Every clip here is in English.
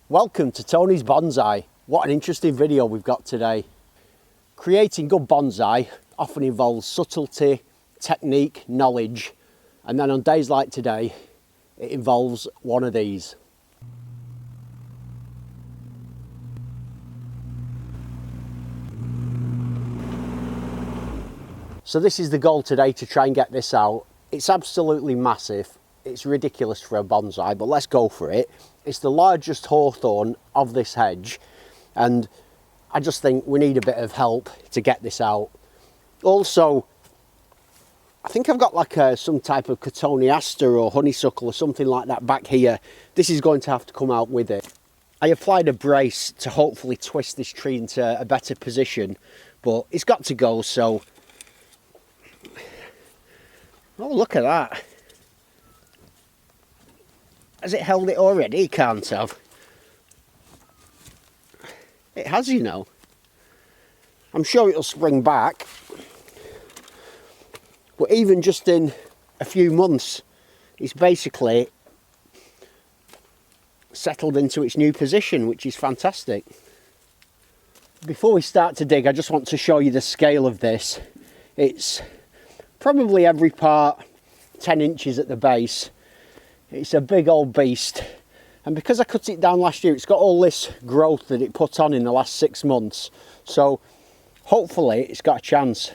Welcome to Tony's Bonsai. What an interesting video we've got today. Creating good bonsai often involves subtlety, technique, knowledge, and then on days like today, it involves one of these. So this is the goal today, to try and get this out. It's absolutely massive. It's ridiculous for a bonsai, but let's go for it. It's the largest hawthorn of this hedge, and I just think we need a bit of help to get this out. Also, I think I've got like some type of cotoneaster or honeysuckle or something like that back here. This is going to have to come out with it. I applied a brace to hopefully twist this tree into a better position, but it's got to go, so... Oh, look at that. Has it held it already? It can't have. It has, you know. I'm sure it'll spring back. But even just in a few months, it's basically settled into its new position, which is fantastic. Before we start to dig, I just want to show you the scale of this. It's probably every part 10 inches at the base. It's a big old beast, and because I cut it down last year, it's got all this growth that it put on in the last 6 months, so hopefully it's got a chance.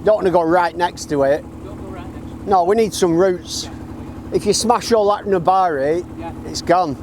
Don't want to go right next to it. Don't go right next to it. No, we need some roots. Yeah. If you smash all that nabari, yeah, it's gone.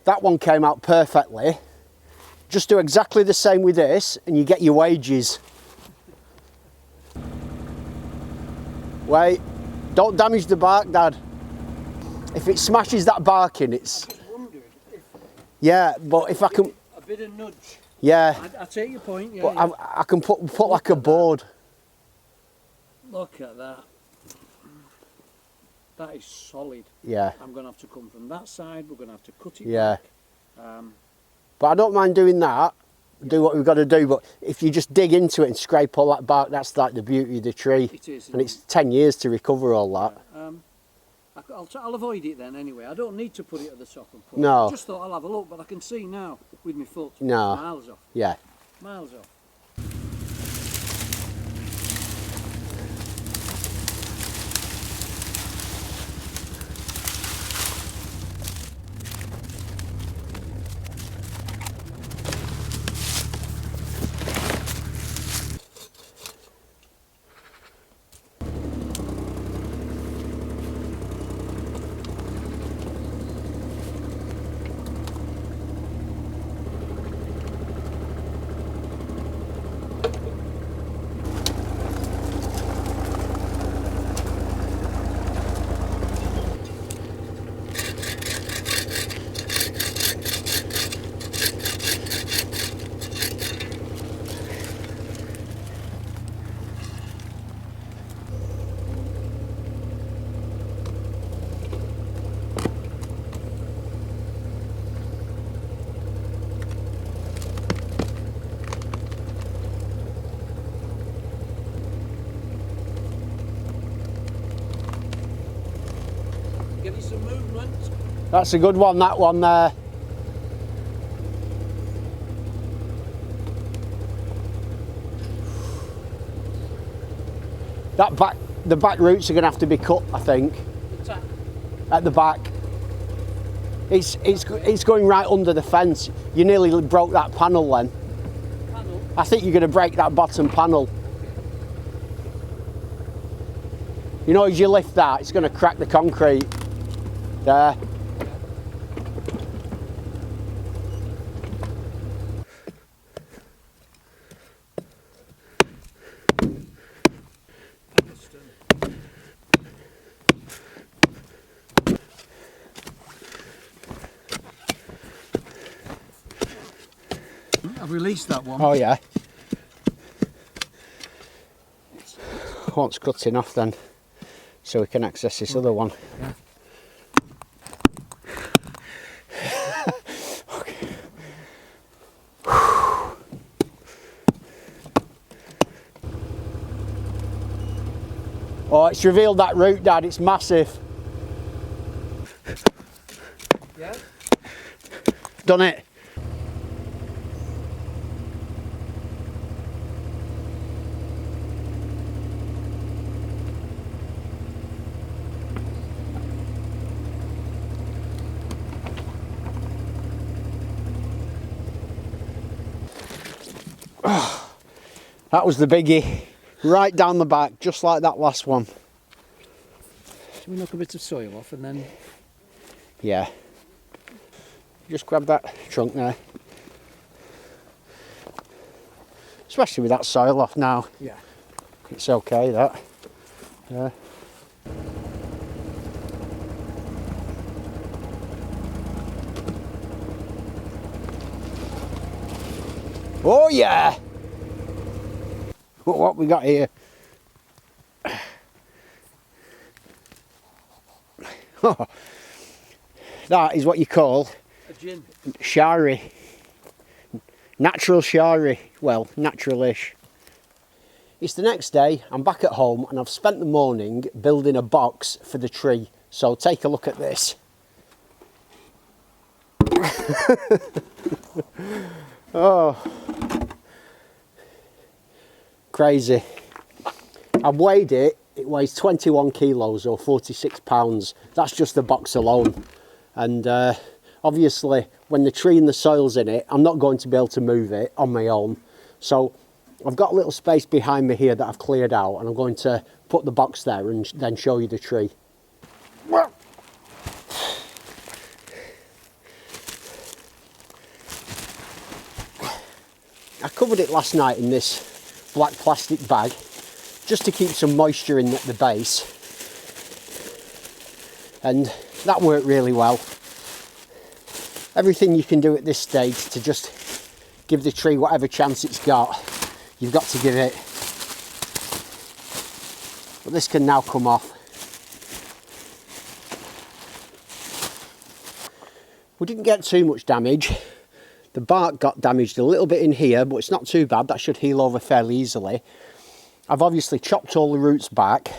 That one came out perfectly. Just do exactly the same with this and you get your wages. Wait, don't damage the bark, Dad. If it smashes that bark in, it's... I just wondered if... Yeah, but if I can... A bit of nudge. Yeah. I take your point, yeah. But yeah. I can put like a board. Look at that. That is solid. Yeah. I'm going to have to come from that side. We're going to have to cut it back. But I don't mind doing that. Do what we've got to do. But if you just dig into it and scrape all that bark, that's like the beauty of the tree. It is. And it's 10 years to recover all that. I'll avoid it then anyway. I don't need to put it at the top and put No. I just thought I'll have a look, but I can see now with my foot. No. Miles off. Yeah. Miles off. Give you some movement. That's a good one, that one there. That back, the back roots are going to have to be cut, I think. The tap. At the back. It's going right under the fence. You nearly broke that panel then. Panel? I think you're going to break that bottom panel. You know, as you lift that, it's going to crack the concrete. There. I've released that one. Oh yeah. What's cutting off then, so we can access this other one. Yeah. Okay. Oh, it's revealed that root, Dad. It's massive. Yeah? Done it. That was the biggie, right down the back, just like that last one. Should we knock a bit of soil off and then... Yeah. Just grab that trunk there. Especially with that soil off now. Yeah. It's okay, that. Yeah. Oh yeah! What we got here? Oh, that is what you call A gin. shari. Natural shari. Well, natural-ish. It's the next day, I'm back at home and I've spent the morning building a box for the tree. So take a look at this. Oh. Crazy. I've weighed it, it weighs 21 kilos or 46 pounds. That's just the box alone. And obviously when the tree and the soil's in it, I'm not going to be able to move it on my own. So I've got a little space behind me here that I've cleared out and I'm going to put the box there and then show you the tree. I covered it last night in this black plastic bag just to keep some moisture in at the base, and that worked really well. Everything you can do at this stage to just give the tree whatever chance it's got, you've got to give it. But this can now come off. We didn't get too much damage. The bark got damaged a little bit in here, but it's not too bad. That should heal over fairly easily. I've obviously chopped all the roots back.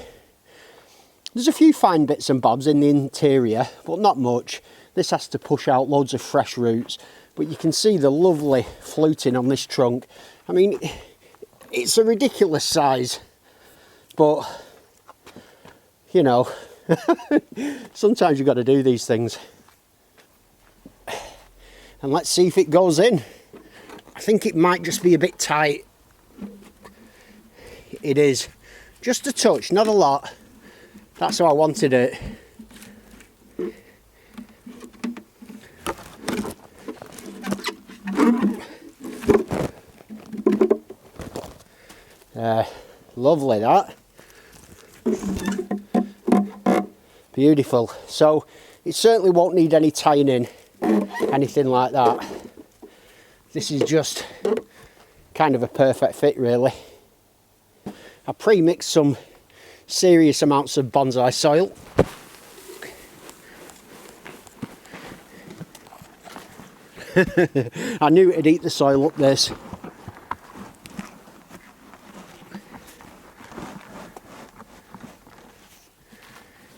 There's a few fine bits and bobs in the interior, but not much. This has to push out loads of fresh roots, but you can see the lovely fluting on this trunk. I mean, it's a ridiculous size, but you know, sometimes you've got to do these things. And let's see if it goes in. I think it might just be a bit tight. It is. Just a touch, not a lot. That's how I wanted it. Lovely that. Beautiful. So it certainly won't need any tying in, anything like that. This is just kind of a perfect fit really. I pre-mixed some serious amounts of bonsai soil. I knew it'd eat the soil up this.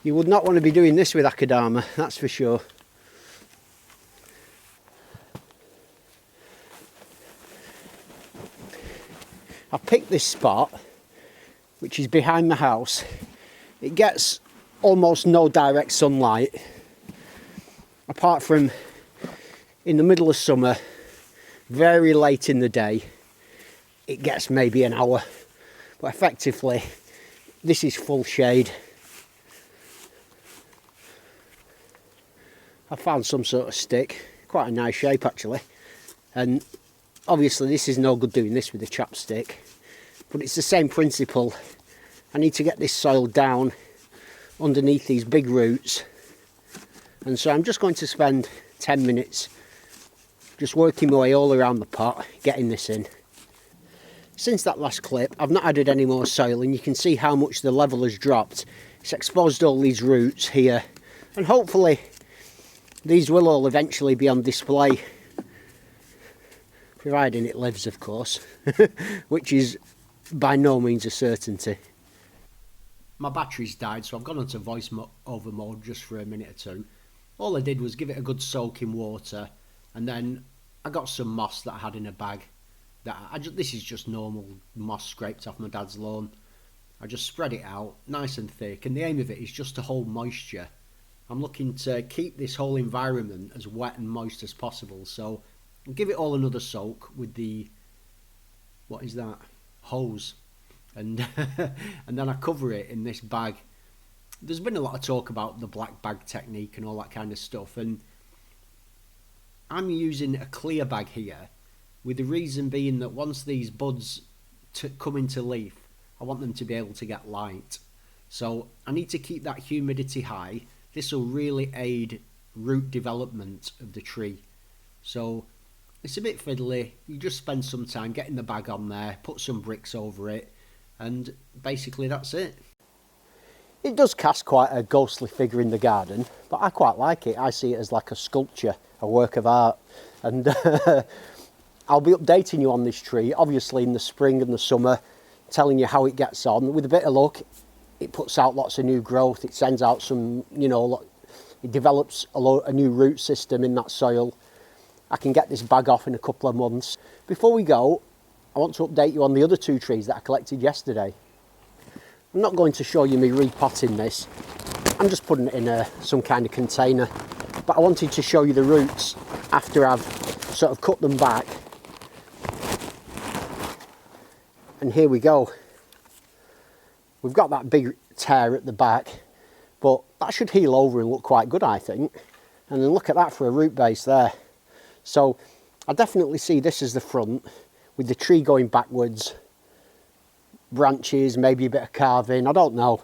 You would not want to be doing this with Akadama, that's for sure. I picked this spot, which is behind the house. It gets almost no direct sunlight. I apart from in the middle of summer, very late in the day, it gets maybe an hour. But effectively, this is full shade. I found some sort of stick, quite a nice shape actually. And obviously this is no good doing this with a chopstick, but it's the same principle. I need to get this soil down underneath these big roots. And so I'm just going to spend 10 minutes just working my way all around the pot, getting this in. Since that last clip, I've not added any more soil, and you can see how much the level has dropped. It's exposed all these roots here, and hopefully these will all eventually be on display, providing it lives, of course, which is by no means a certainty. My battery's died, so I've gone onto voice over mode just for a minute or two. All I did was give it a good soak in water, and then I got some moss that I had in a bag. This is just normal moss scraped off my dad's lawn. I just spread it out nice and thick, and the aim of it is just to hold moisture. I'm looking to keep this whole environment as wet and moist as possible, so I'll give it all another soak with the, what is that, hose, and and then I cover it in this bag. There's been a lot of talk about the black bag technique and all that kind of stuff, and I'm using a clear bag here, with the reason being that once these buds come into leaf, I want them to be able to get light. So I need to keep that humidity high. This will really aid root development of the tree. So it's a bit fiddly. You just spend some time getting the bag on there, put some bricks over it, and basically that's it. It does cast quite a ghostly figure in the garden, but I quite like it. I see it as like a sculpture, a work of art. And I'll be updating you on this tree, obviously in the spring and the summer, telling you how it gets on. With a bit of luck, it puts out lots of new growth. It sends out some, it develops a new root system in that soil. I can get this bag off in a couple of months. Before we go, I want to update you on the other 2 trees that I collected yesterday. I'm not going to show you me repotting this. I'm just putting it in some kind of container. But I wanted to show you the roots after I've sort of cut them back. And here we go. We've got that big tear at the back, but that should heal over and look quite good, I think. And then look at that for a root base there. So I definitely see this as the front, with the tree going backwards, branches, maybe a bit of carving, I don't know.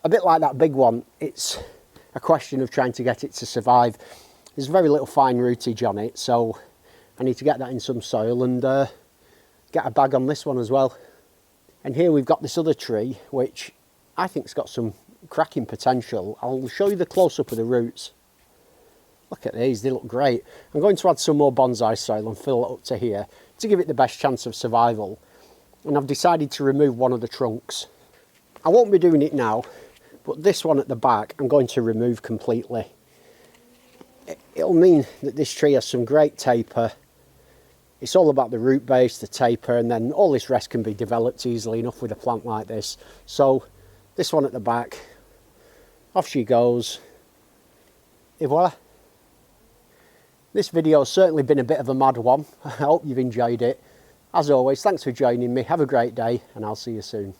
A bit like that big one, it's a question of trying to get it to survive. There's very little fine rootage on it, so I need to get that in some soil and get a bag on this one as well. And here we've got this other tree, which I think's got some cracking potential. I'll show you the close-up of the roots. Look at these, they look great. I'm going to add some more bonsai soil and fill it up to here to give it the best chance of survival. And I've decided to remove one of the trunks. I won't be doing it now, but this one at the back I'm going to remove completely. It'll mean that this tree has some great taper. It's all about the root base, the taper, and then all this rest can be developed easily enough with a plant like this. So this one at the back, off she goes. Et voila. This video has certainly been a bit of a mad one. I hope you've enjoyed it. As always, thanks for joining me. Have a great day, and I'll see you soon.